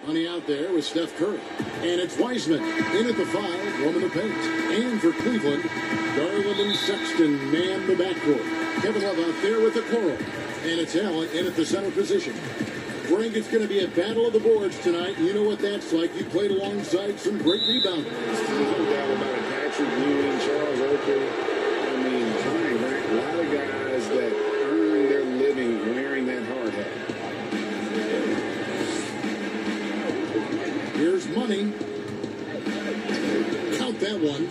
Money out there with Steph Curry. And it's Wiseman in at the foul, warming the paint. And for Cleveland, Garland and Sexton man the backcourt. Kevin Love out there with the Coral. And it's Allen in at the center position. Frank, it's going to be a battle of the boards tonight. You know what that's like. You played alongside some great rebounders. There's no doubt about it. Patrick Ewing, Charles Oakley. I mean, a lot of guys that earn their living wearing that hard hat. Here's money. Count that one.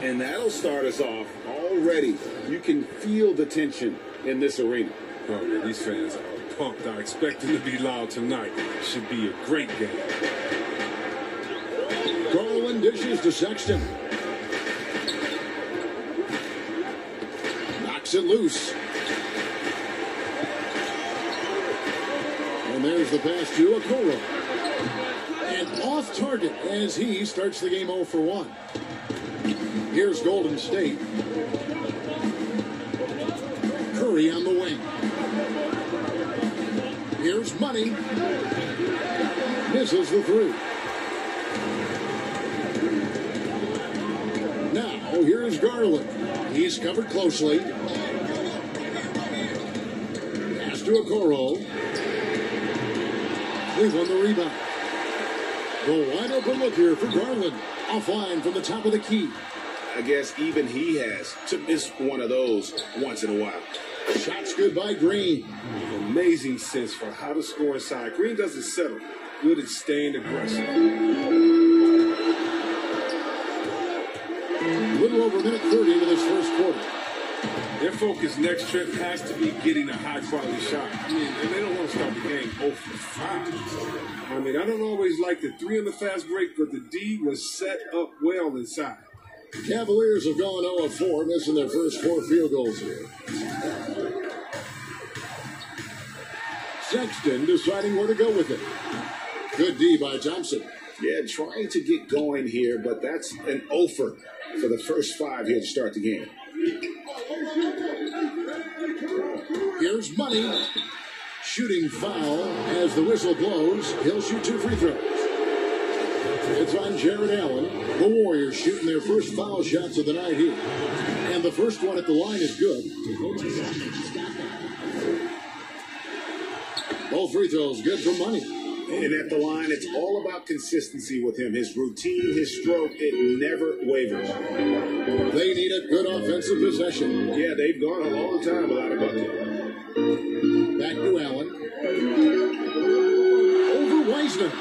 And that'll start us off already. You can feel the tension in this arena. Oh, man, these fans are pumped. I expect them to be loud tonight. Should be a great game. Garland dishes to Sexton. Knocks it loose. And there's the pass to Okoro. And off target as he starts the game 0 for 1. Here's Golden State. Curry on the wing. Here's money. Misses the three. Now, here's Garland. He's covered closely. Pass to Okoro. Cleveland the rebound. The wide open look here for Garland. Offline from the top of the key. I guess even he has to miss one of those once in a while. Shots good by Green. Amazing sense for how to score inside. Green doesn't settle. Good at staying aggressive. A little over a minute 30 into this first quarter. Their focus next trip has to be getting a high-quality shot. I mean, and they don't want to start the game 0 for 5. I mean, I don't always like the 3 on the fast break, but the D was set up well inside. Cavaliers have gone 0 of 4, missing their first 4 field goals here. Sexton deciding where to go with it. Good D by Thompson. Yeah, trying to get going here, but that's an offer for the first 5 here to start the game. Here's money. Shooting foul as the whistle blows. He'll shoot 2 free throws. It's on Jared Allen. The Warriors shooting their first foul shots of the night here. And the first one at the line is good. Both free throws good for money. And at the line, it's all about consistency with him. His routine, his stroke, it never wavers. They need a good offensive possession. Yeah, they've gone a long time without a bucket. Back to Allen. Over Wiseman.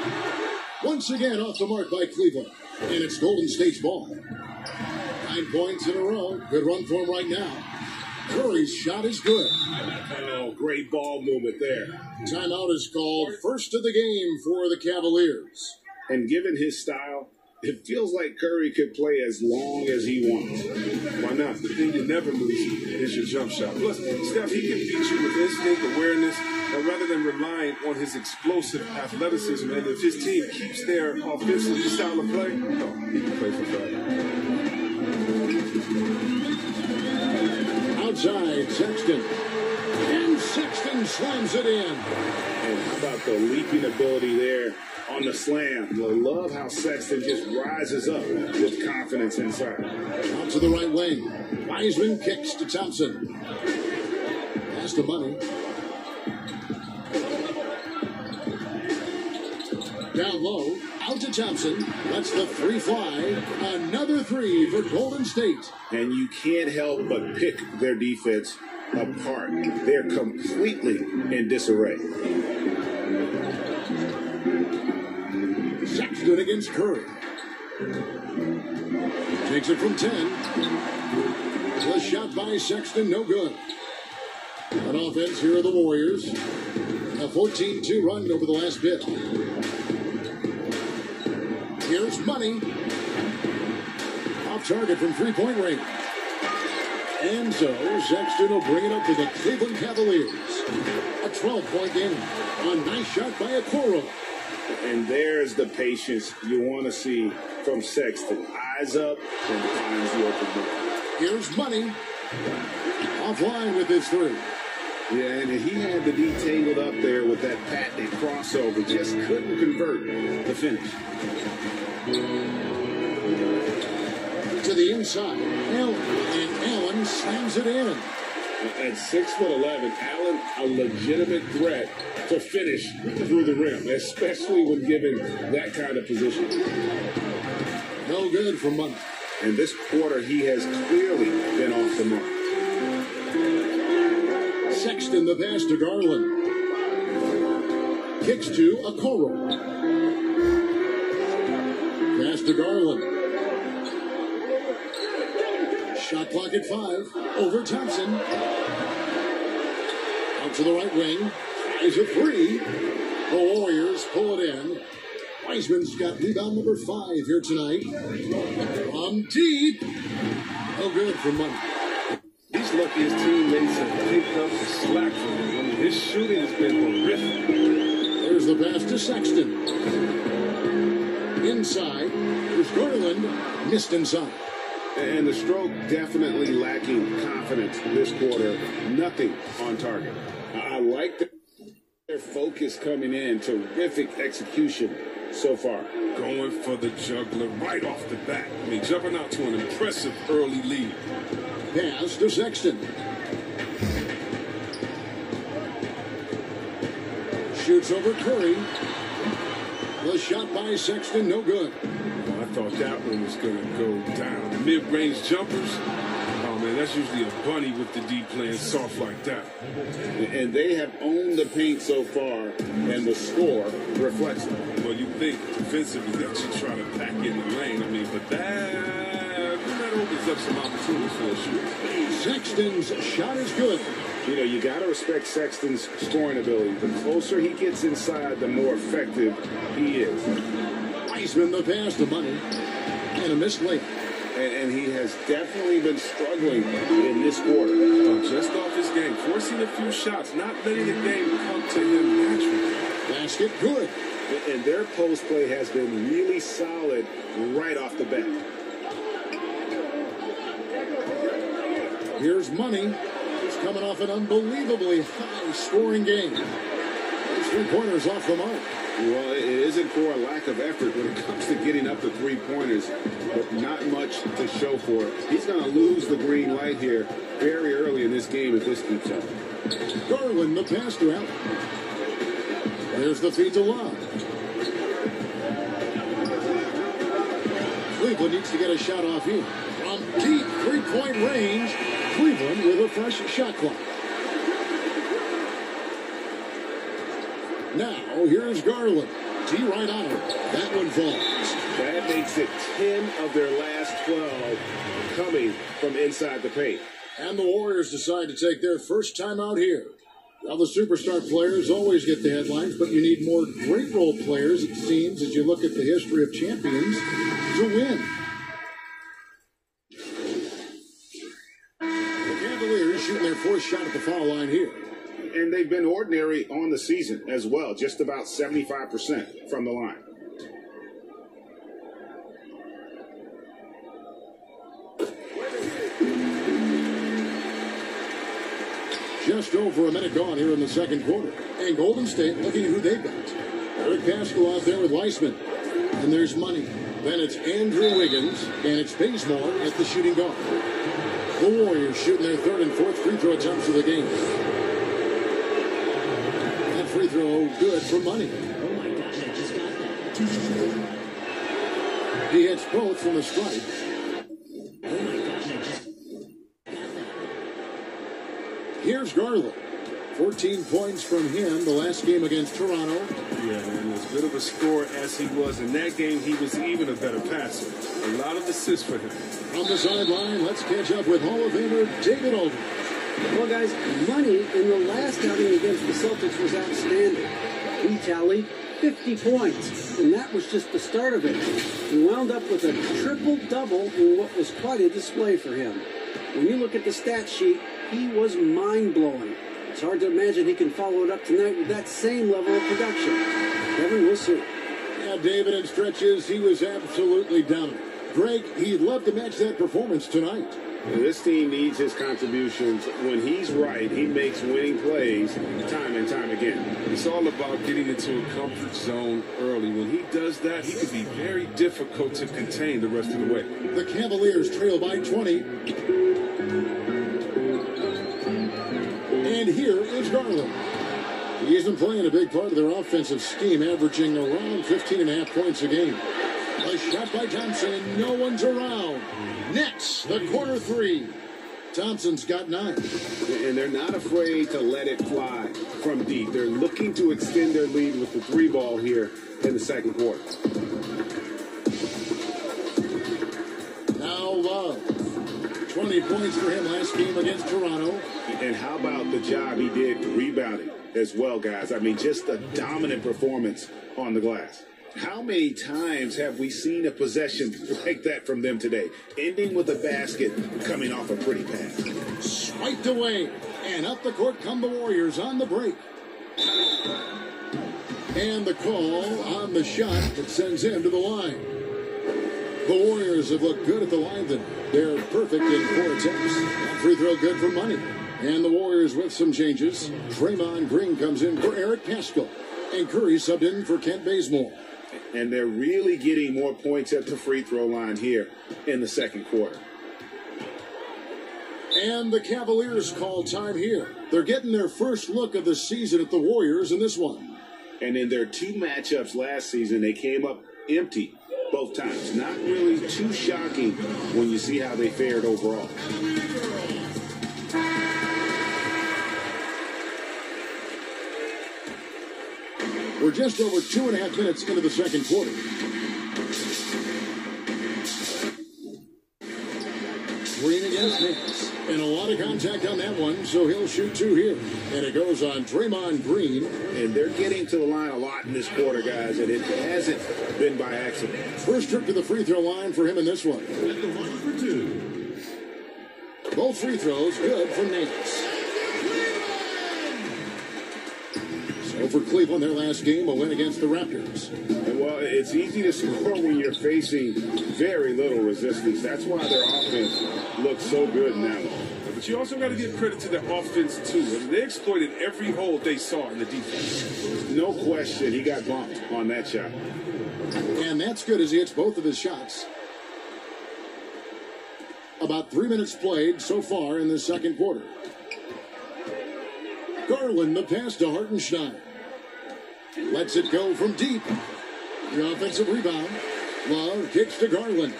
Once again off the mark by Cleveland. And it's Golden State's ball. 9 points in a row. Good run for him right now. Curry's shot is good. Oh, great ball movement there. Timeout is called. First of the game for the Cavaliers. And given his style, it feels like Curry could play as long as he wants. Why not? The thing you never lose is your jump shot. Plus, Steph, he can beat you with instinct, awareness, rather than relying on his explosive athleticism. And if his team keeps their offensive style of play, no, he can play for fun. Outside, Sexton. And Sexton slams it in. And how about the leaping ability there on the slam? I love how Sexton just rises up with confidence inside. Out to the right wing. Wiseman kicks to Thompson. Pass to money. Down low. Out to Thompson. That's the 3 fly. Another 3 for Golden State. And you can't help but pick their defense apart. They're completely in disarray. Sexton against Curry. Takes it from 10. The shot by Sexton, no good. On offense, here are the Warriors. A 14-2 run over the last bit. Here's money. Off target from 3-point range. And so, Sexton will bring it up to the Cleveland Cavaliers. A 12-point game. A nice shot by Okoro. And there's the patience you want to see from Sexton. Eyes up and finds the open look. Here's money. Offline with his 3. Yeah, and he had the D tangled up there with that patented crossover. Just couldn't convert the finish. To the inside. Allen slams it in. At 6'11", Allen, a legitimate threat to finish through the rim, especially when given that kind of position. No good for Money. And this quarter, he has clearly been off the mark. Sexton the pass to Garland. Kicks to Okoro. Pass to Garland. Shot clock at 5. Over Thompson. Out to the right wing. Is a 3. The Warriors pull it in. Wiseman's got rebound number 5 here tonight. From deep. No good for Money. He's lucky his teammates have picked up the slack from him. I mean, his shooting has been horrific. There's the pass to Sexton. Inside. There's Garland. Missed inside. And the stroke definitely lacking confidence this quarter. Nothing on target. I like their focus coming in. Terrific execution so far. Going for the juggler right off the bat. I mean, jumping out to an impressive early lead. Pass to Sexton. Shoots over Curry. The shot by Sexton, no good. I thought that one was going to go down. The mid-range jumpers, oh man, that's usually a bunny with the D playing soft like that. And they have owned the paint so far, and the score reflects it. Well, you think defensively that you try to pack in the lane. I mean, but that opens up some opportunities for a shooter. Sexton's shot is good. You know, you got to respect Sexton's scoring ability. The closer he gets inside, the more effective he is. Wiseman the pass to Money. And a missed layup. And he has definitely been struggling in this quarter. Just off his game, forcing a few shots, not letting the game come to him naturally. Basket good. And their post play has been really solid right off the bat. Here's Money. He's coming off an unbelievably high-scoring game. Those 3 pointers off the mark. Well, it isn't for a lack of effort when it comes to getting up to 3-pointers, but not much to show for it. He's going to lose the green light here very early in this game if this keeps up. Garland the pass to Allen. There's the feed to Love. Cleveland needs to get a shot off here. From deep 3-point range, Cleveland with a fresh shot clock. Now, here's Garland. T right on it. That one falls. That makes it 10 of their last 12 coming from inside the paint. And the Warriors decide to take their first time out here. Now, the superstar players always get the headlines, but you need more great role players, it seems, as you look at the history of champions, to win. The Cavaliers shooting their 4th shot at the foul line here. And they've been ordinary on the season as well, just about 75% from the line. Just over a minute gone here in the second quarter. And Golden State looking at who they've got. Eric Pascal out there with Weissman. And there's Money. Then it's Andrew Wiggins. And it's Bazemore at the shooting guard. The Warriors shooting their 3rd and 4th free throw attempts of the game. That free throw good for Money. Oh my gosh, I just got that. He hits both from the stripe. Oh my gosh, I just got that. Here's Garland. 14 points from him the last game against Toronto. Yeah, man, as good of a scorer as he was in that game, he was even a better passer. A lot of assists for him. On the sideline, let's catch up with Hall of Famer David Aldridge. Well, guys, Money in the last outing against the Celtics was outstanding. He tallied 50 points, and that was just the start of it. He wound up with a triple-double in what was quite a display for him. When you look at the stat sheet, he was mind-blowing. It's hard to imagine he can follow it up tonight with that same level of production. Kevin, we'll see. Yeah, David, in stretches, he was absolutely dominant. Greg, he'd love to match that performance tonight. This team needs his contributions. When he's right, he makes winning plays time and time again. It's all about getting into a comfort zone early. When he does that, he can be very difficult to contain the rest of the way. The Cavaliers trail by 20. And here is Garland. He's been playing a big part of their offensive scheme, averaging around 15.5 points a game. A shot by Thompson, and no one's around. Nets, the corner three. Thompson's got 9. And they're not afraid to let it fly from deep. They're looking to extend their lead with the 3 ball here in the second quarter. Now Love. 20 points for him last game against Toronto. And how about the job he did rebounding as well, guys? I mean, just a dominant performance on the glass. How many times have we seen a possession like that from them today? Ending with a basket, coming off a pretty pass. Swiped away, and up the court come the Warriors on the break. And the call on the shot that sends him to the line. The Warriors have looked good at the line, then. They're perfect in 4 attempts. That free throw good for money. And the Warriors with some changes. Draymond Green comes in for Eric Paschall. And Curry subbed in for Kent Bazemore. And they're really getting more points at the free throw line here in the second quarter. And the Cavaliers call time here. They're getting their first look of the season at the Warriors in this one. And in their 2 matchups last season, they came up empty both times. Not really too shocking when you see how they fared overall. We're just over 2.5 minutes into the second quarter. Green against Nance. And a lot of contact on that one, so he'll shoot 2 here. And it goes on Draymond Green. And they're getting to the line a lot in this quarter, guys, and it hasn't been by accident. First trip to the free throw line for him in this one. At the line for 2. Both free throws good from Nance. So for Cleveland, their last game, a win against the Raptors. And well, it's easy to score when you're facing very little resistance. That's why their offense looks so good in that one. But you also got to give credit to the offense, too. I mean, they exploited every hole they saw in the defense. No question he got bumped on that shot. And that's good as he hits both of his shots. About 3 minutes played so far in the second quarter. Garland, the pass to Hartenstein. Lets it go from deep. The offensive rebound. Love kicks to Garland.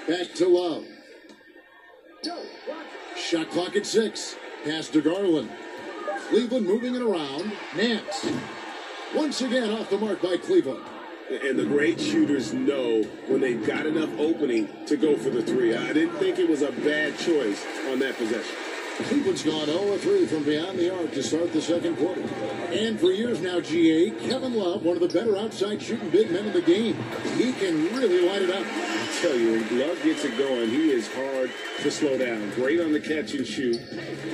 Back to Love. Shot clock at 6. Pass to Garland. Cleveland moving it around. Nance. Once again off the mark by Cleveland. And the great shooters know when they've got enough opening to go for the 3. I didn't think it was a bad choice on that possession. Cleveland's gone 0-3 from beyond the arc to start the second quarter. And for years now, GA, Kevin Love, one of the better outside shooting big men in the game. He can really light it up. I tell you, when Love gets it going, he is hard to slow down. Great on the catch and shoot.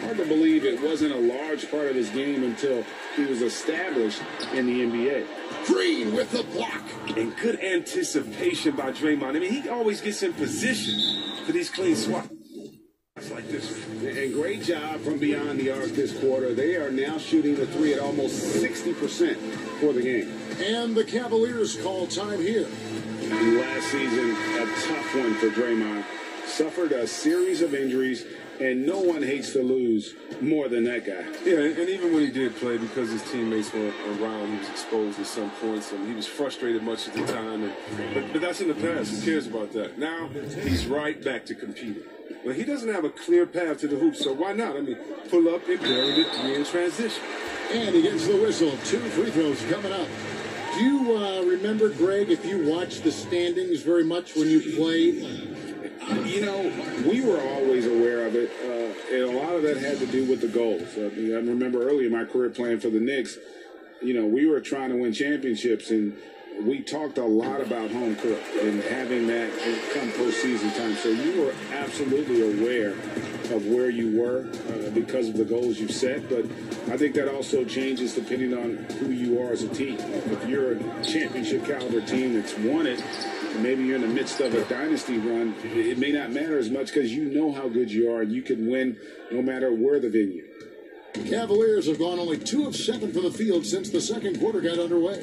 Hard to believe it wasn't a large part of his game until he was established in the NBA. Green with the block. And good anticipation by Draymond. I mean, he always gets in position for these clean swaps like this. And great job from beyond the arc this quarter. They are now shooting the 3 at almost 60% for the game. And the Cavaliers call time here. And last season, a tough one for Draymond. Suffered a series of injuries, and no one hates to lose more than that guy. Yeah, and even when he did play, because his teammates weren't around, he was exposed at some points, and he was frustrated much of the time. But that's in the past. Who cares about that? Now, he's right back to competing. Well, he doesn't have a clear path to the hoop, so why not? I mean, pull up and bury the 3 in transition. And he gets the whistle. 2 free throws coming up. Do you remember, Greg, if you watched the standings very much when you played? You know, we were always aware of it, and a lot of that had to do with the goals. I remember early in my career playing for the Knicks, you know, we were trying to win championships, and we talked a lot about home court and having that come postseason time. So you were absolutely aware of where you were because of the goals you set. But I think that also changes depending on who you are as a team. If you're a championship caliber team that's won it, maybe you're in the midst of a dynasty run, it may not matter as much because you know how good you are. You can win no matter where the venue. Cavaliers have gone only 2 of 7 from the field since the second quarter got underway.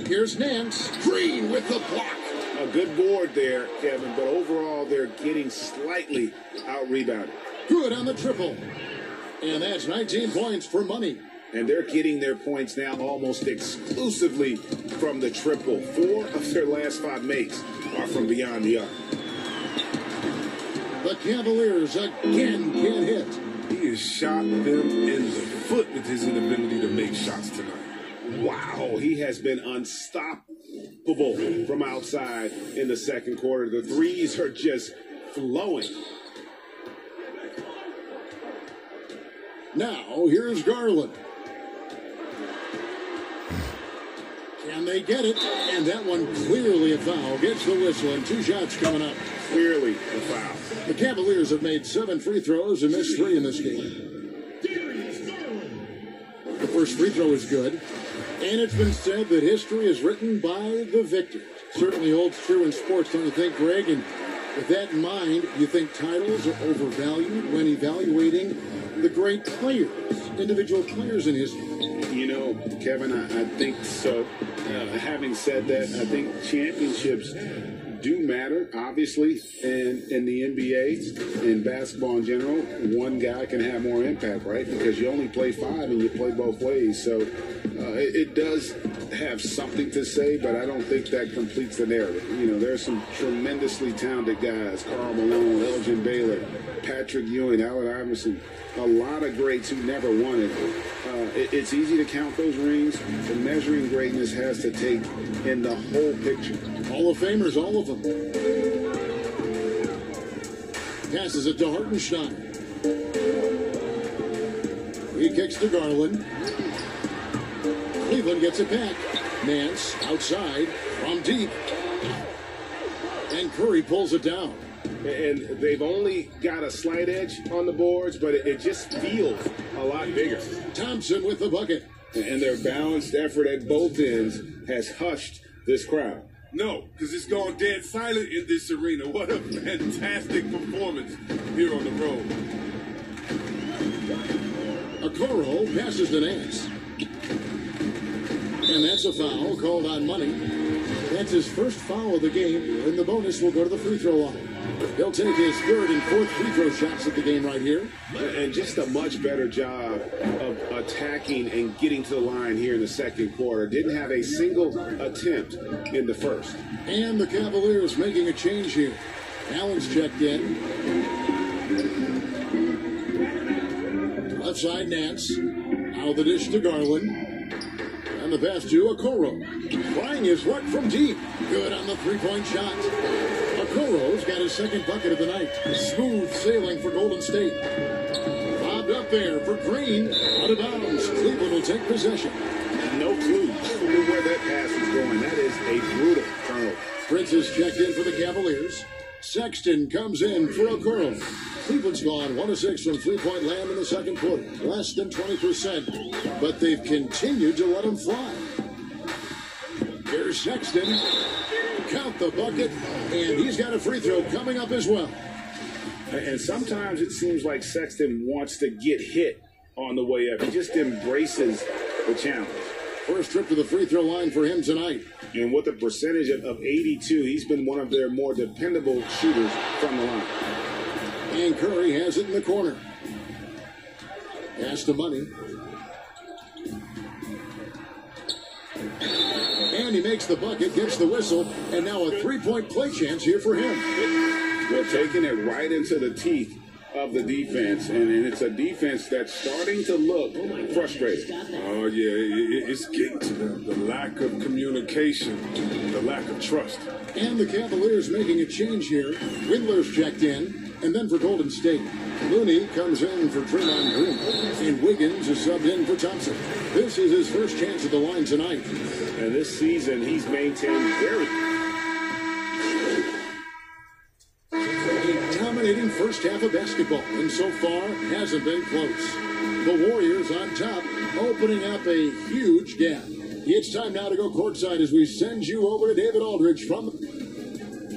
Here's Nance. Green with the block. A good board there, Kevin, but overall they're getting slightly out-rebounded. Good on the triple. And that's 19 points for money. And they're getting their points now almost exclusively from the triple. 4 of their last 5 makes are from beyond the arc. The Cavaliers again can't hit. He has shot them in the foot with his inability to make shots tonight. Wow, he has been unstoppable from outside in the second quarter. The threes are just flowing. Now, here's Garland. Can they get it? And that one clearly a foul. Gets the whistle and 2 shots coming up. Clearly a foul. The Cavaliers have made 7 free throws and missed 3 in this game. The first free throw is good. And it's been said that history is written by the victors. Certainly holds true in sports, don't you think, Greg? And with that in mind, you think titles are overvalued when evaluating the great players, individual players in history? You know, Kevin, I think so. Having said that, I think championships do matter, obviously, and in the NBA, in basketball in general, one guy can have more impact, right? Because you only play 5 and you play both ways. So it does have something to say, but I don't think that completes the narrative. You know, there's some tremendously talented guys, Karl Malone, Elgin Baylor, Patrick Ewing, Allen Iverson, a lot of greats who never won it. It's easy to count those rings. The measuring greatness has to take in the whole picture. Hall of Famers, all of them. Passes it to Hartenstein. He kicks to Garland. Cleveland gets it back. Nance outside from deep. And Curry pulls it down. And they've only got a slight edge on the boards, but it just feels a lot bigger. Thompson with the bucket. And their balanced effort at both ends has hushed this crowd. No, because it's gone dead silent in this arena. What a fantastic performance here on the road. Okoro passes to Nance. And that's a foul called on Money. That's his first foul of the game, and the bonus will go to the free throw line. He'll take his 3rd and 4th free throw shots at the game right here. And just a much better job of attacking and getting to the line here in the second quarter. Didn't have a single attempt in the first. And the Cavaliers making a change here. Allen's checked in. Left side, Nance. Out of the dish to Garland. And the pass to Okoro. Trying his luck from deep. Good on the three-point shot. Okoro's got his 2nd bucket of the night. Smooth sailing for Golden State. Bobbed up there for Green. Out of bounds. Cleveland will take possession. No clue where that pass is going. That is a brutal turnover. Prince is checked in for the Cavaliers. Sexton comes in for Okoro. Cleveland's gone 1 of 6 from three-point land in the second quarter. Less than 20%. But they've continued to let him fly. Here's Sexton. Count the bucket. And he's got a free throw coming up as well. And sometimes it seems like Sexton wants to get hit on the way up. He just embraces the challenge. First trip to the free throw line for him tonight. And with a percentage of 82, he's been one of their more dependable shooters from the line. And Curry has it in the corner. Pass to Money. And he makes the bucket, gets the whistle, and now a three-point play chance here for him. Well, taking it right into the teeth of the defense, and it's a defense that's starting to look frustrated. Oh, yeah, it's getting to them. The lack of communication, the lack of trust. And the Cavaliers making a change here. Windler's checked in. And then for Golden State, Looney comes in for Draymond Green, and Wiggins is subbed in for Thompson. This is his first chance at the line tonight. And this season, he's maintained very A dominating first half of basketball, and so far hasn't been close. The Warriors on top, opening up a huge gap. It's time now to go courtside as we send you over to David Aldridge from...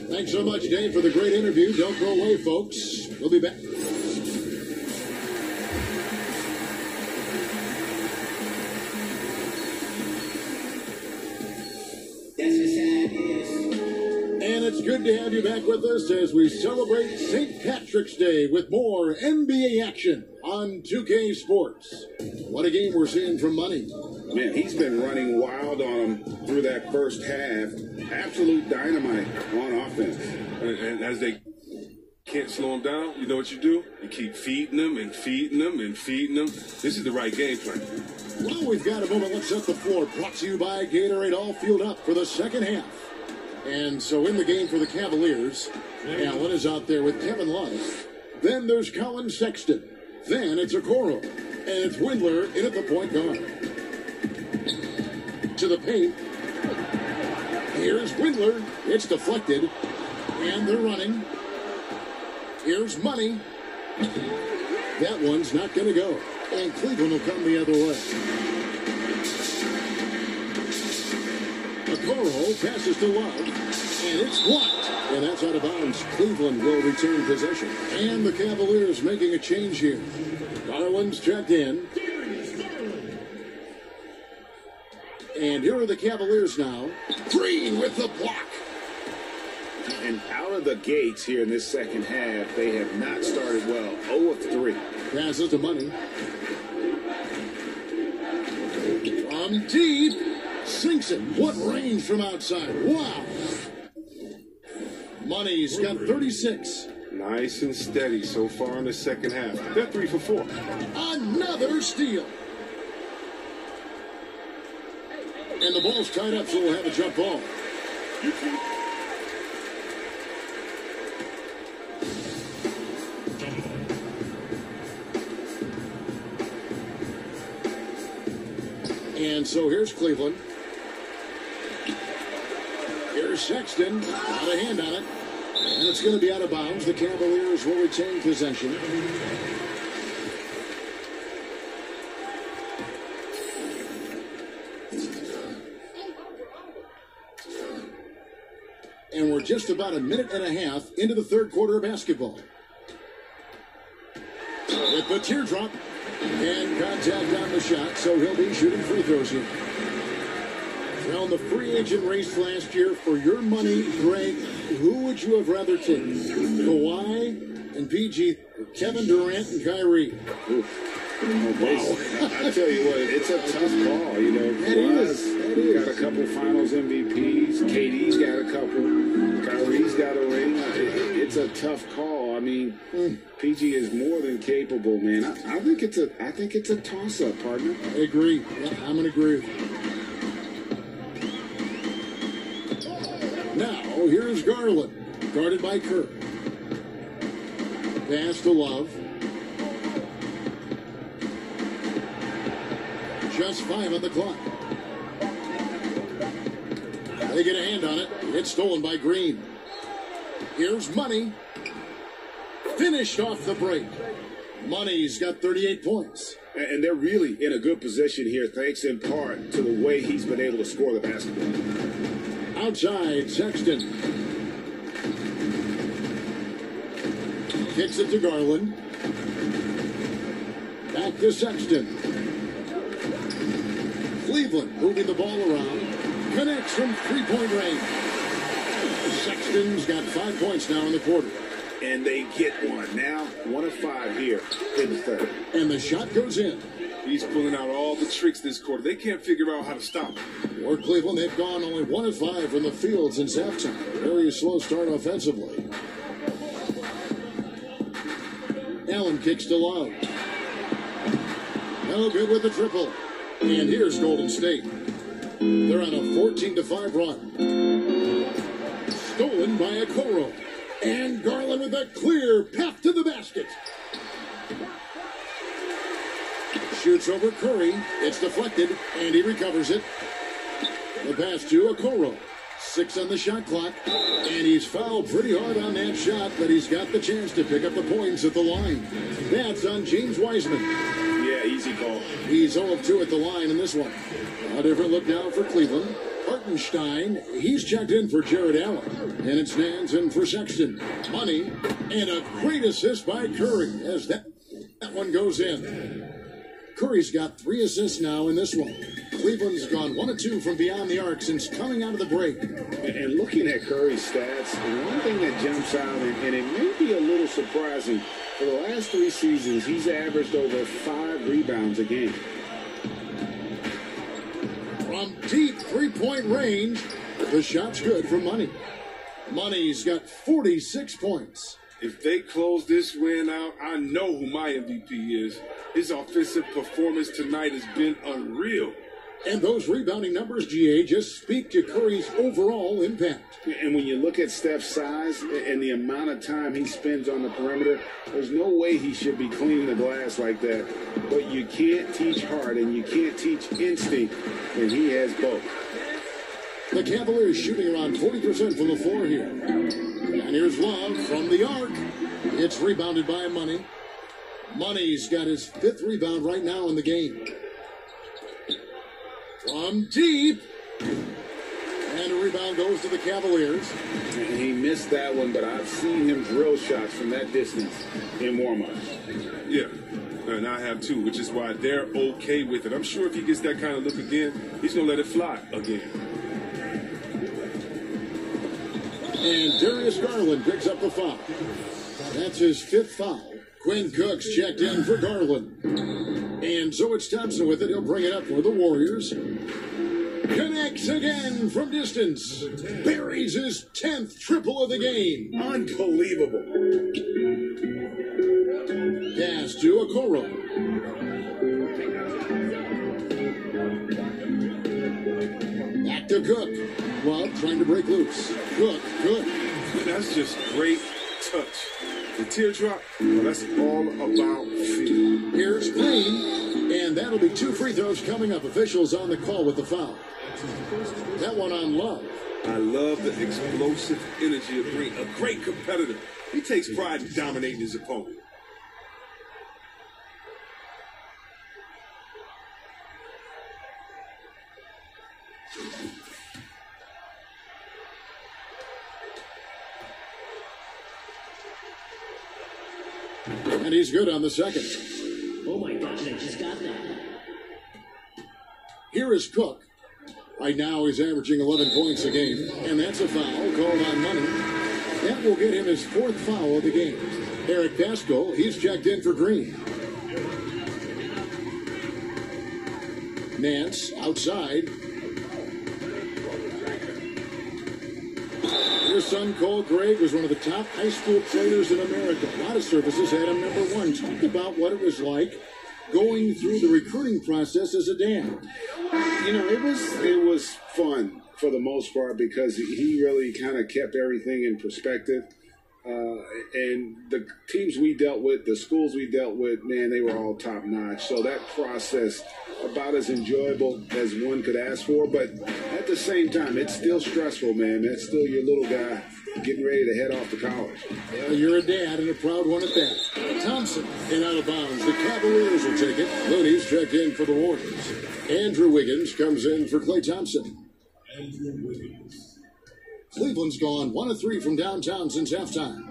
Thanks so much, Dave, for the great interview. Don't go away, folks. We'll be back. And it's good to have you back with us as we celebrate St. Patrick's Day with more NBA action on 2K Sports. What a game we're seeing from Money. Man, he's been running wild on him through that first half. Absolute dynamite on offense. And as they can't slow him down, you know what you do? You keep feeding them and feeding them and feeding them. This is the right game plan. Well, we've got a moment. Let's set the floor. Brought to you by Gatorade, all fueled up for the second half. And so in the game for the Cavaliers, Allen is out there with Kevin Love. Then there's Colin Sexton. Then it's Okoro. And it's Windler in at the point guard. To the paint. Here's Windler. It's deflected. And they're running. Here's Money. That one's not going to go. And Cleveland will come the other way. Okoro passes to Love. And it's blocked. And that's out of bounds. Cleveland will return possession. And the Cavaliers making a change here. Garland's checked in. And here are the Cavaliers now. Green with the block. And out of the gates here in this second half, they have not started well. 0 of 3. Passes to Money. From deep. Sinks it. What range from outside. Wow. Money's got 36. Nice and steady so far in the second half. They're 3 for 4. Another steal. And the ball's tied up, so we'll have a jump ball. And so here's Cleveland. Here's Sexton. Got a hand on it. And it's going to be out of bounds. The Cavaliers will retain possession. And we're just about a minute and a half into the third quarter of basketball. With the teardrop and contact on the shot, so he'll be shooting free throws here. Now, in the free agent race last year, for your money, Greg, who would you have rather taken? Kawhi and PG, Kevin Durant and Kyrie? Wow. I tell you what, it's a tough call. You know, That is. got a couple Finals MVPs. KD's got a couple. Kyrie's got a ring. It's a tough call. I mean, PG is more than capable, man. I think it's a toss-up, partner. I agree. Yeah, I'm going to agree with you. Now, here's Garland, guarded by Kerr. Pass to Love. Just 5 on the clock. They get a hand on it. It's stolen by Green. Here's Money. Finished off the break. Money's got 38 points. And they're really in a good position here, thanks in part to the way he's been able to score the basketball. Outside, Sexton. Kicks it to Garland. Back to Sexton. Cleveland moving the ball around. Connects from three-point range. Sexton's got 5 points now in the quarter. And they get one. Now, 1 of 5 here in the third. And the shot goes in. He's pulling out all the tricks this quarter. They can't figure out how to stop him. For Cleveland, they've gone only 1 of 5 from the field since halftime. Very slow start offensively. Allen kicks to Love. No good with the triple. And here's Golden State. They're on a 14-5 run. Stolen by Okoro. And Garland with a clear path to the basket. Shoots over Curry. It's deflected, and he recovers it. The pass to Okoro. 6 on the shot clock, and he's fouled pretty hard on that shot, but he's got the chance to pick up the points at the line. That's on James Wiseman. Yeah, easy call. He's 0 of 2 at the line in this one. A different look now for Cleveland. Hartenstein, he's checked in for Jared Allen. And it's Nance in for Sexton. Money, and a great assist by Curry as that one goes in. Curry's got 3 assists now in this one. Cleveland's gone 1 of 2 from beyond the arc since coming out of the break. And looking at Curry's stats, one thing that jumps out, and it may be a little surprising, for the last 3 seasons, he's averaged over 5 rebounds a game. From deep three-point range, the shot's good for Money. Money's got 46 points. If they close this win out, I know who my MVP is. His offensive performance tonight has been unreal. And those rebounding numbers, GA, just speak to Curry's overall impact. And when you look at Steph's size and the amount of time he spends on the perimeter, there's no way he should be cleaning the glass like that. But you can't teach heart and you can't teach instinct, and he has both. The Cavaliers shooting around 40% from the floor here. And here's Love from the arc. It's rebounded by Money. Money's got his 5th rebound right now in the game. From deep. And a rebound goes to the Cavaliers. And he missed that one, but I've seen him drill shots from that distance in warm-ups. Yeah, and I have too, which is why they're okay with it. I'm sure if he gets that kind of look again, he's going to let it fly again. And Darius Garland picks up the foul. That's his 5th foul. Quinn Cook's checked in for Garland. And so it's Thompson with it. He'll bring it up for the Warriors. Connects again from distance. Buries his 10th triple of the game. Unbelievable. Pass to Okoro. Back to Cook. Love trying to break loose. Cook, good. That's just great touch. The teardrop, well, that's all about feel. Here's Green, and that'll be 2 free throws coming up. Officials on the call with the foul. That one on Love. I love the explosive energy of Green. A great competitor. He takes pride in dominating his opponent. And he's good on the second. Oh my gosh, I just got that. Here is Cook. Right now he's averaging 11 points a game, and that's a foul called on Money. That will get him his 4th foul of the game. Eric Pascal, he's checked in for Green. Nance outside. His son Cole Craig was one of the top high school players in America. A lot of services had him number 1. Talk about what it was like going through the recruiting process as a dad. You know, it was fun for the most part because he really kind of kept everything in perspective. And the teams we dealt with, the schools we dealt with, man, they were all top notch. So that process about as enjoyable as one could ask for. But at the same time, it's still stressful, man. That's still your little guy getting ready to head off to college. Well, you're a dad and a proud one at that. Thompson in out of bounds. The Cavaliers will take it. Looney's checked in for the Warriors. Andrew Wiggins comes in for Klay Thompson. Andrew Wiggins. Cleveland's gone 1 of 3 from downtown since halftime.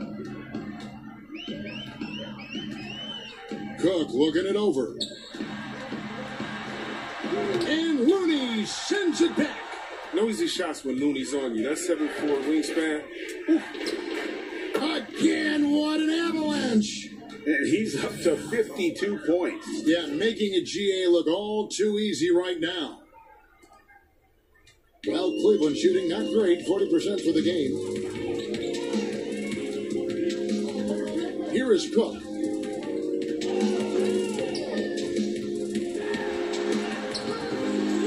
Cook looking it over. And Looney sends it back. No easy shots when Looney's on you. That's 7'4" wingspan. Again, what an avalanche. And he's up to 52 points. Yeah, making a GA look all too easy right now. Well, Cleveland shooting not great, 40% for the game. Here is Cook.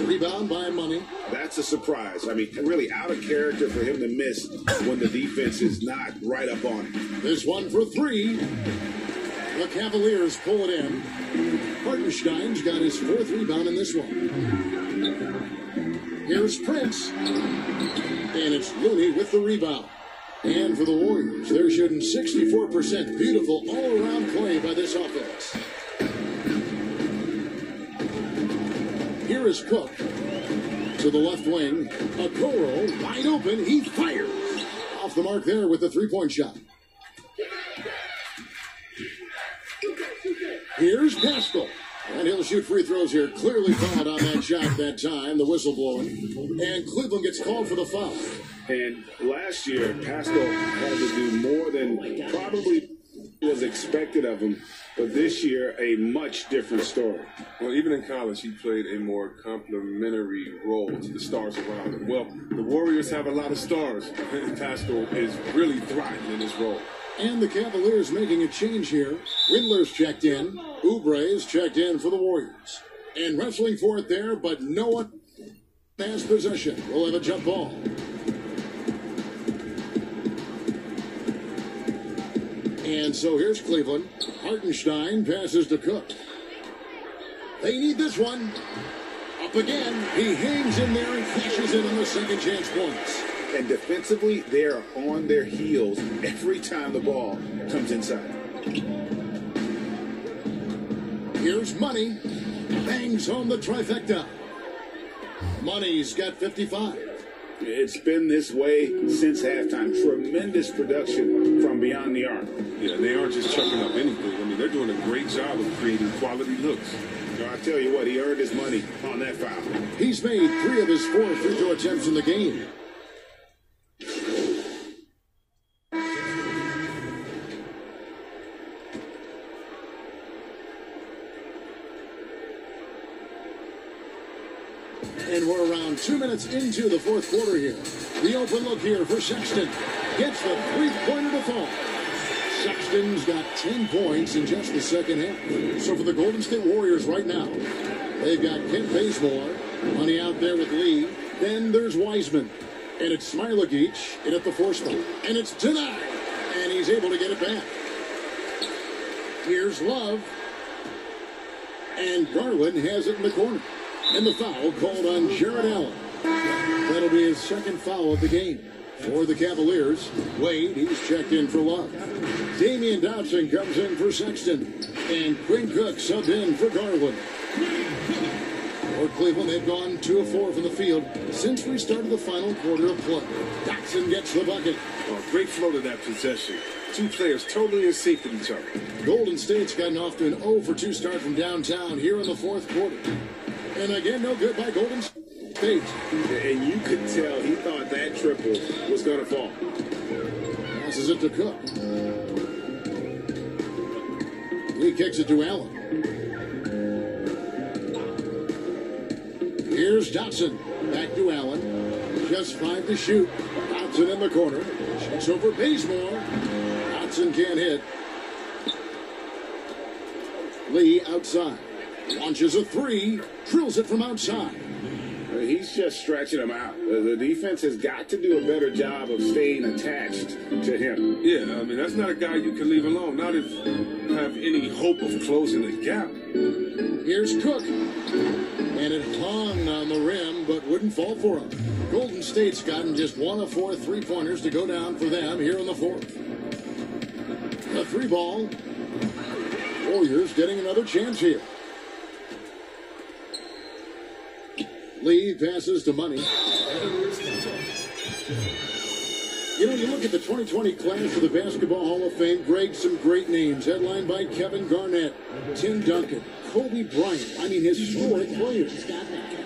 Rebound by Money. That's a surprise. I mean, really out of character for him to miss when the defense is not right up on him. This one for three. The Cavaliers pull it in. Hartenstein's got his fourth rebound in this one. Here's Prince. And it's Looney with the rebound. And for the Warriors, they're shooting 64%. Beautiful all-around play by this offense. Here is Cook. To the left wing. Okoro wide open. He fires. Off the mark there with the three-point shot. Here's Pascal. And he'll shoot free throws here. Clearly fouled on that shot that time. The whistle blowing. And Cleveland gets called for the foul. And last year, Pascal had to do more than probably was expected of him. But this year, a much different story. Well, even in college, he played a more complementary role to the stars around him. Well, the Warriors have a lot of stars, and Pascal is really thriving in his role. And the Cavaliers making a change here. Windler's checked in. Oubre's checked in for the Warriors. And wrestling for it there, but no one has possession. We'll have a jump ball. And so here's Cleveland. Hartenstein passes to Cook. They need this one. Up again. He hangs in there and cashes in on the second chance points. And defensively, they are on their heels every time the ball comes inside. Here's Money. Bangs home the trifecta. Money's got 55. It's been this way since halftime. Tremendous production from beyond the arc. Yeah, they aren't just chucking up anything. I mean, they're doing a great job of creating quality looks. I tell you what, he earned his money on that foul. He's made 3 of his 4 free throw attempts in the game. And we're around 2 minutes into the fourth quarter here. The open look here for Sexton. Gets the three-pointer to fall. Sexton's got 10 points in just the second half. So for the Golden State Warriors right now, they've got Kent Bazemore. Money out there with Lee. Then there's Wiseman. And it's Smailagic in at the 4 spot. And it's denied. And he's able to get it back. Here's Love. And Garland has it in the corner. And the foul called on Jared Allen. That'll be his second foul of the game. For the Cavaliers, Wade, he's checked in for Love. Damian Dotson comes in for Sexton. And Quinn Cook subbed in for Garland. For Cleveland, they've gone 2 of 4 from the field since we started the final quarter of play. Dotson gets the bucket. Oh, great flow to that possession. 2 players totally in sync with each other. Golden State's gotten off to an 0 for 2 start from downtown here in the fourth quarter. And again, no good by Golden State. And you could tell he thought that triple was going to fall. Passes it to Cook. Lee kicks it to Allen. Here's Dotson. Back to Allen. Just 5 to shoot. Dotson in the corner. Shoots over Bazemore. Dotson can't hit. Lee outside. Launches a 3. Drills it from outside. He's just stretching him out. The defense has got to do a better job of staying attached to him. Yeah, I mean, that's not a guy you can leave alone. Not if you have any hope of closing the gap. Here's Cook. And it hung on the rim, but wouldn't fall for him. Golden State's gotten just 1 of 4 3-pointers to go down for them here in the fourth. A 3 ball. Warriors getting another chance here. Lee passes to Money. You know, you look at the 2020 class of the Basketball Hall of Fame, Greg, some great names, headlined by Kevin Garnett, Tim Duncan, Kobe Bryant. I mean, historic players.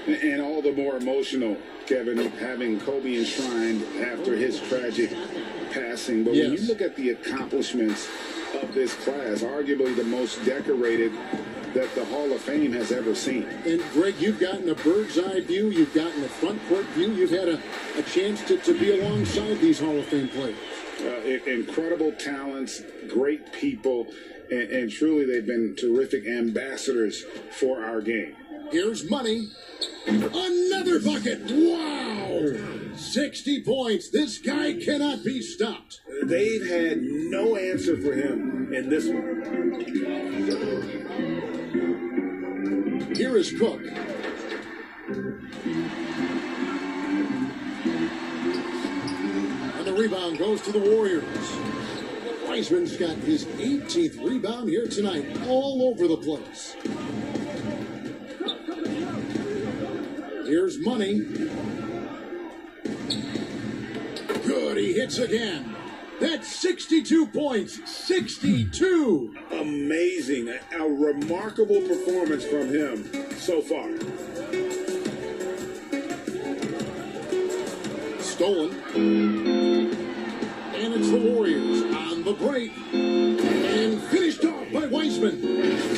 And all the more emotional, Kevin, having Kobe enshrined after his tragic passing. But when you look at the accomplishments of this class, arguably the most decorated that the Hall of Fame has ever seen. And Greg, you've gotten a bird's eye view, you've gotten a front court view, you've had a chance to be alongside these Hall of Fame players. Incredible talents, great people, and truly they've been terrific ambassadors for our game. Here's Money. Another bucket. Wow. 60 points. This guy cannot be stopped. They've had no answer for him in this one. Here is Cook. And the rebound goes to the Warriors. Wiseman's got his 18th rebound here tonight, all over the place. Here's Money. Good, he hits again. That's 62 points. 62. Amazing. A remarkable performance from him so far. Stolen. And it's the Warriors on the break. And finished off by Wiseman.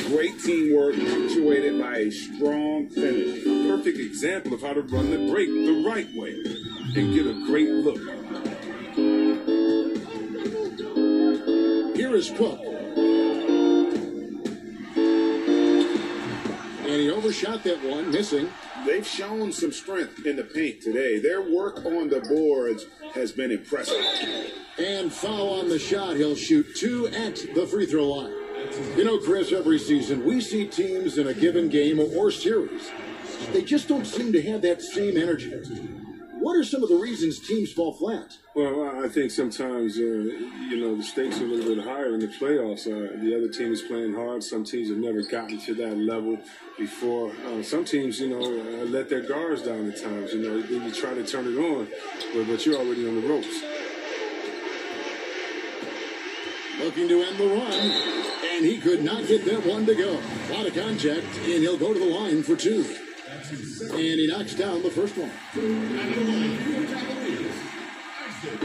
Great teamwork punctuated by a strong finish. Perfect example of how to run the break the right way and get a great look. Here is Cook. And he overshot that one, missing. They've shown some strength in the paint today. Their work on the boards has been impressive. And foul on the shot. He'll shoot 2 at the free throw line. You know, Chris, every season we see teams in a given game or series. They just don't seem to have that same energy. What are some of the reasons teams fall flat? Well, I think sometimes, the stakes are a little bit higher in the playoffs. The other team is playing hard. Some teams have never gotten to that level before. Some teams, let their guards down at times. Then you try to turn it on, but you're already on the ropes. Looking to end the run, and he could not get that one to go. A lot of contact, and he'll go to the line for 2. And he knocks down the first one.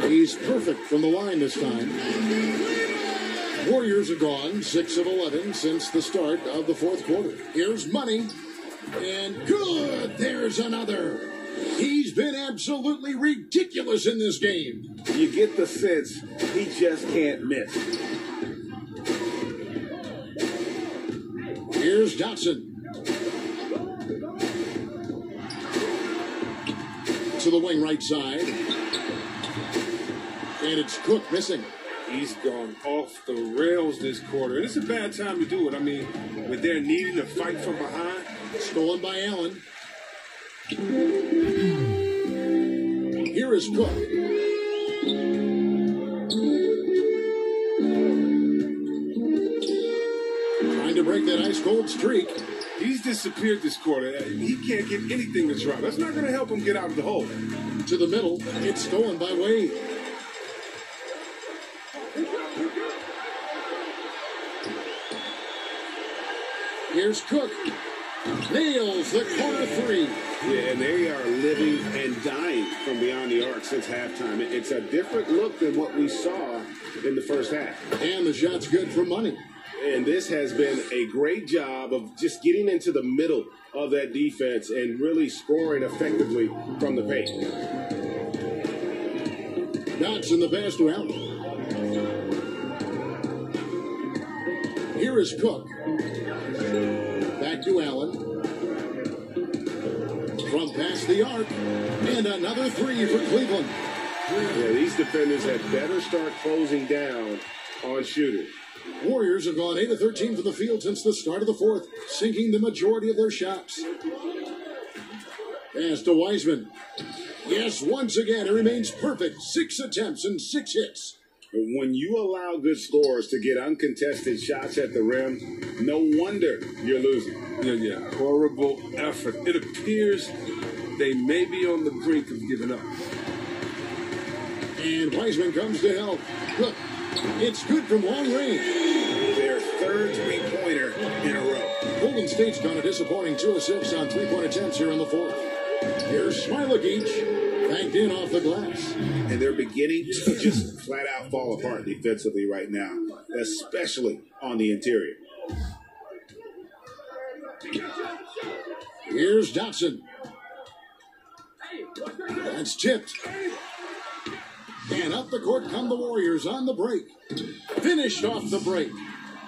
He's perfect from the line this time. Warriors are gone, 6 of 11 since the start of the fourth quarter. Here's Money, and good, there's another. He's been absolutely ridiculous in this game. You get the sense he just can't miss. Here's Dotson. To the wing right side. And it's Cook missing. He's gone off the rails this quarter. And it's a bad time to do it. I mean, when they're needing to fight from behind. Stolen by Allen. Here is Cook. Trying to break that ice-cold streak. He's disappeared this quarter. He can't get anything to drop. That's not going to help him get out of the hole. To the middle. It's stolen by Wade. Here's Cook. Nails the corner 3. Yeah, and they are living and dying from beyond the arc since halftime. It's a different look than what we saw in the first half. And the shot's good for Money. And this has been a great job of just getting into the middle of that defense and really scoring effectively from the paint. Dotson the pass to Allen. Here is Cook. Back to Allen. From past the arc. And another 3 for Cleveland. Yeah, these defenders had better start closing down on shooters. Warriors have gone 8 of 13 from the field since the start of the fourth, sinking the majority of their shots. Pass to Wiseman. Yes, once again, it remains perfect. 6 attempts and 6 hits. When you allow good scorers to get uncontested shots at the rim, no wonder you're losing. Yeah. Horrible effort. It appears they may be on the brink of giving up. And Wiseman comes to help. Look, it's good from long range. Their third three-pointer in a row. Golden State's gone a disappointing 2 of 6 on 3-point attempts here in the fourth. Here's Smilekeach, banked in off the glass. And they're beginning to just flat out fall apart defensively right now, especially on the interior. Here's Dotson. That's tipped. And up the court come the Warriors on the break. Finished off the break.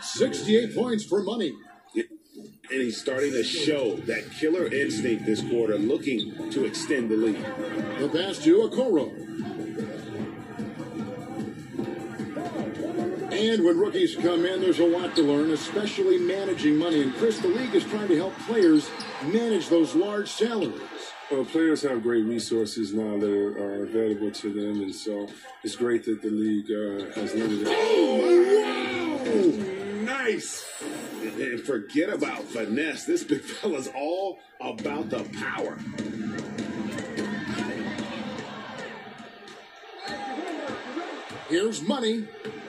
68 points for Money. And he's starting to show that killer instinct this quarter, looking to extend the lead. The pass to Okoro. And when rookies come in, there's a lot to learn, especially managing money. And Chris, the league is trying to help players manage those large salaries. Well, players have great resources now that are available to them, and so it's great that the league has limited. Oh, wow! Nice! And forget about finesse. This big fella's all about the power. Here's money.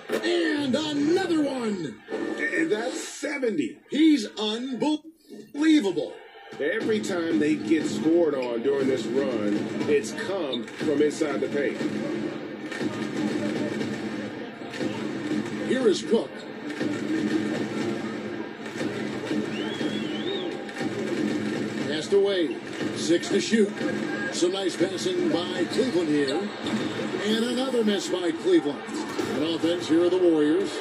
And another one. And that's 70. He's unbelievable. Every time they get scored on during this run, it's come from inside the paint. Here is Cook. Passed away. 6 to shoot. Some nice passing by Cleveland here. And another miss by Cleveland. On offense, here are the Warriors.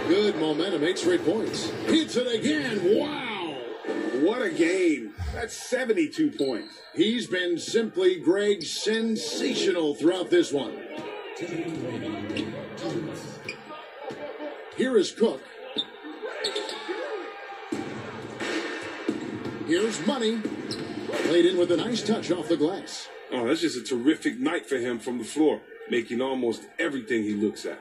Good momentum, 8 straight points. Hits it again. Wow. What a game. That's 72 points. He's been simply, Greg, sensational throughout this one. Here is Cook. Here's Money. Played in with a nice touch off the glass. Oh, that's just a terrific night for him from the floor, making almost everything he looks at.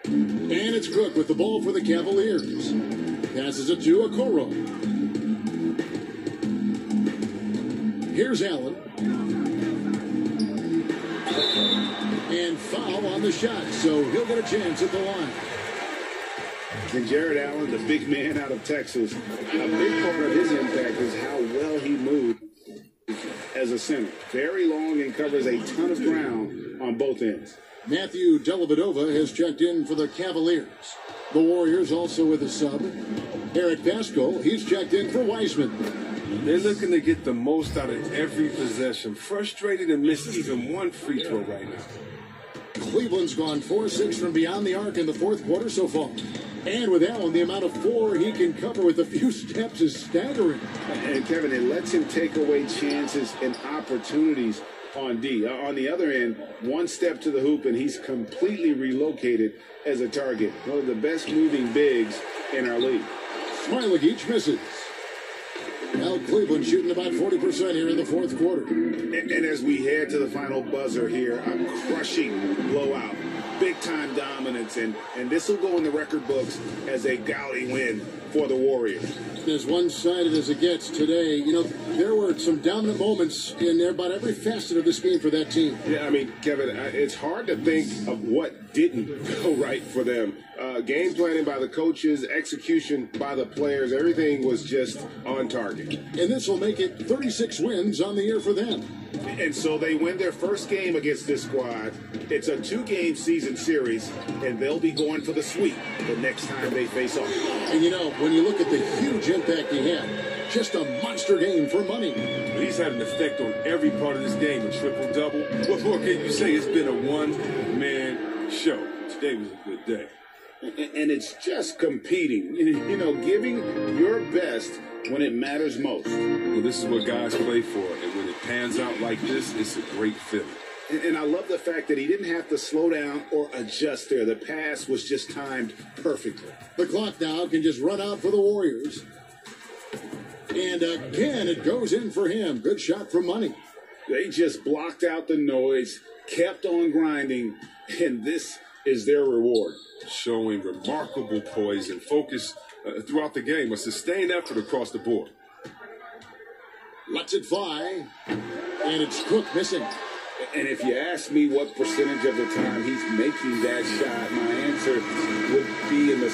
And it's Cook with the ball for the Cavaliers. Passes it to Okoro. Here's Allen. And foul on the shot, so he'll get a chance at the line. And Jared Allen, the big man out of Texas, a big part of his impact is how well he moved as a center. Very long and covers a ton of ground on both ends. Matthew Dellavedova has checked in for the Cavaliers. The Warriors also with a sub. Eric Pascal, he's checked in for Wiseman. They're looking to get the most out of every possession. Frustrated and missed even one free throw right now. Cleveland's gone 4-6 from beyond the arc in the fourth quarter so far. And with Allen, the amount of 4 he can cover with a few steps is staggering. And Kevin, it lets him take away chances and opportunities on D. On the other end, one step to the hoop and he's completely relocated as a target. One of the best moving bigs in our league. Smailagic misses. Now Cleveland shooting about 40% here in the fourth quarter. And as we head to the final buzzer here, a crushing blowout. Big-time dominance, and this will go in the record books as a gaudy win for the Warriors. As one-sided as it gets today, you know, there were some dominant moments in there about every facet of this game for that team. Yeah, I mean, Kevin, it's hard to think of what didn't go right for them. Game planning by the coaches, execution by the players, everything was just on target. And this will make it 36 wins on the year for them. And so they win their first game against this squad. It's a 2-game season series, and they'll be going for the sweep the next time they face off. And, you know, when you look at the huge impact he had, just a monster game for money. He's had an effect on every part of this game, a triple-double. What more can you say? It's been a one-man show. Today was a good day. And it's just competing, you know, giving your best when it matters most. Well, this is what guys play for, and when it pans out like this, it's a great feeling. And I love the fact that he didn't have to slow down or adjust there. The pass was just timed perfectly. The clock now can just run out for the Warriors. And again, it goes in for him. Good shot for money. They just blocked out the noise, kept on grinding, and this is their reward. Showing remarkable poise and focus throughout the game, a sustained effort across the board. Lets it fly, and it's Cook missing. And if you ask me what percentage of the time he's making that shot, my answer would be in the